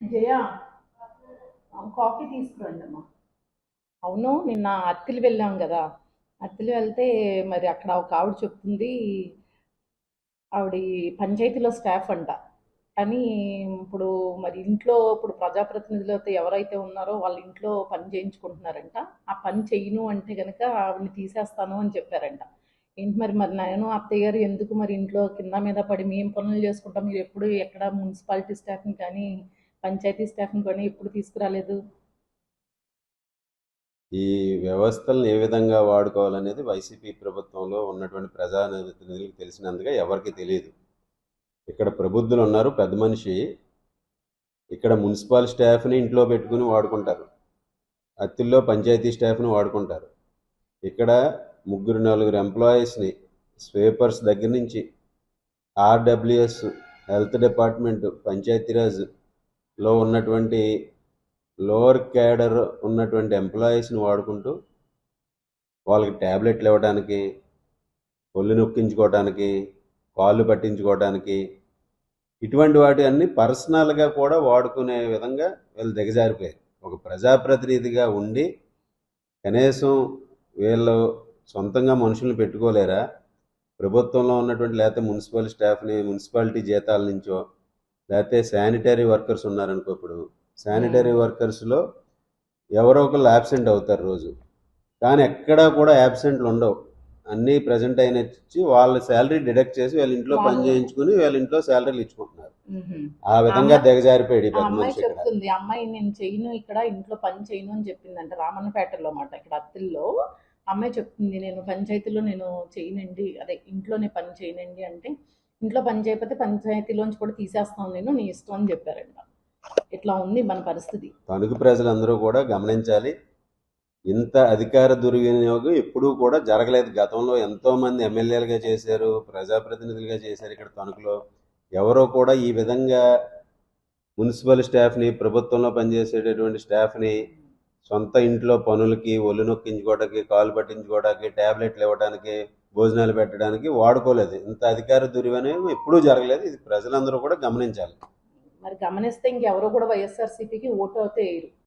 జయ, coffee తీసుకురండి అమ్మా. అవును, నిన్న అత్తిలి వెళ్ళాం కదా. అత్తిలి వెళ్తే మరి అక్కడ ఒక ఆవిడ చెప్తుంది. ఆవిడ పంచాయతీలో స్టాఫ్ అంట. కానీ ఇప్పుడు మరి ఇంట్లో ఇప్పుడు ప్రజాప్రతినిధులతో ఎవరైతే ఉన్నారో వాళ్ళ ఇంట్లో పని చేయించుకుంటున్నారంట. ఆ పని చెయ్యను అంటే కనుక ఆవిడని తీసేస్తాను అని చెప్పారంట. ఏంటి మరి మరి నేను అత్తయ్య గారు ఎందుకు మరి ఇంట్లో కింద మీద పడి మేము పనులు చేసుకుంటాం, మీరు ఎప్పుడు ఎక్కడ మున్సిపాలిటీ స్టాఫ్ని కానీ పంచాయతీ స్టాఫ్ని కానీ ఎప్పుడు తీసుకురాలేదు? ఈ వ్యవస్థలను ఏ విధంగా వాడుకోవాలనేది వైసీపీ ప్రభుత్వంలో ఉన్నటువంటి ప్రజాప్రతినిధులకు తెలిసినందుగా ఎవరికి తెలియదు. ఇక్కడ ప్రబుద్ధులు ఉన్నారు, పెద్ద మనిషి. ఇక్కడ మున్సిపల్ స్టాఫ్ని ఇంట్లో పెట్టుకుని వాడుకుంటారు, అత్తిల్లో పంచాయతీ స్టాఫ్ని వాడుకుంటారు. ఇక్కడ ముగ్గురు నలుగురు ఎంప్లాయీస్ని, స్వీపర్స్ దగ్గర నుంచి ఆర్డబ్ల్యూఎస్, హెల్త్ డిపార్ట్మెంట్, పంచాయతీరాజ్లో ఉన్నటువంటి లోవర్ క్యాడర్ ఉన్నటువంటి ఎంప్లాయీస్ని వాడుకుంటూ వాళ్ళకి ట్యాబ్లెట్లు ఇవ్వడానికి, ఒళ్ళు నొక్కించుకోవడానికి, కాళ్ళు పట్టించుకోవడానికి, ఇటువంటి వాటి అన్ని పర్సనల్గా కూడా వాడుకునే విధంగా వీళ్ళు దిగజారిపోయారు. ఒక ప్రజాప్రతినిధిగా ఉండి కనీసం వీళ్ళు సొంతంగా మనుషుల్ని పెట్టుకోలేరా? ప్రభుత్వంలో ఉన్నటువంటి లేకపోతే మున్సిపల్ స్టాఫ్ని మున్సిపాలిటీ జీతాల నుంచో, లేకపోతే శానిటరీ వర్కర్స్ ఉన్నారనుకో, ఇప్పుడు శానిటరీ వర్కర్స్లో ఎవరో ఒకళ్ళు యాబ్సెంట్ అవుతారు రోజు, కానీ ఎక్కడా కూడా యాబ్సెంట్లు ఉండవు. అన్నీ ప్రజెంట్ అయిన ఇచ్చి వాళ్ళ శాలరీ డిడక్ట్ చేసి వీళ్ళ ఇంట్లో పని వాళ్ళు చేయించుకుని వీళ్ళ ఇంట్లో శాలరీలు ఇచ్చుకుంటున్నారు. మ్మ్హ్మ్. ఆ ఆ విధంగా అమ్మాయి దిగజారిపోయాడు ఈ ఆ పెద్ద అమ్మాయి మనిషి ఇక్కడ. చెప్తుంది, అమ్మాయి నేను చెయ్యను ఇక్కడ ఇంట్లో పని చేయను అని చెప్పిందంట. రామన్నపేటలో మాట, ఇక్కడ అత్తిల్లో అమ్మాయి చెప్తుంది, నేను పంచాయతీలో నేను చేయనండి, అదే ఇంట్లోనే పని చేయనండి అంటే, ఇంట్లో పని చేయకపోతే పంచాయతీలోంచి కూడా తీసేస్తాను నేను, నీ ఇష్టం అని చెప్పారంట. ఇట్లా ఉంది మన పరిస్థితి. తణుకు ప్రజలందరూ కూడా గమనించాలి. ఇంత అధికార దుర్వినియోగం ఎప్పుడూ కూడా జరగలేదు. గతంలో ఎంతోమంది ఎమ్మెల్యేలుగా చేశారు, ప్రజాప్రతినిధులుగా చేశారు. ఇక్కడ తణుకులో ఎవరో కూడా ఈ విధంగా మున్సిపల్ స్టాఫ్ని, ప్రభుత్వంలో పనిచేసేటటువంటి స్టాఫ్ని సొంత ఇంట్లో పనులకి, ఒళ్ళు నొక్కించుకోవడానికి, కాలు పట్టించుకోవడానికి, ట్యాబ్లెట్లు ఇవ్వడానికి, భోజనాలు పెట్టడానికి వాడుకోలేదు. ఇంత అధికార దుర్వినియోగం ఎప్పుడూ జరగలేదు. ఇది ప్రజలందరూ కూడా గమనించాలి. మరి గమనిస్తే ఇంకెవరో కూడా వైఎస్ఆర్సీపీకి ఓటు అయితే వేయరు.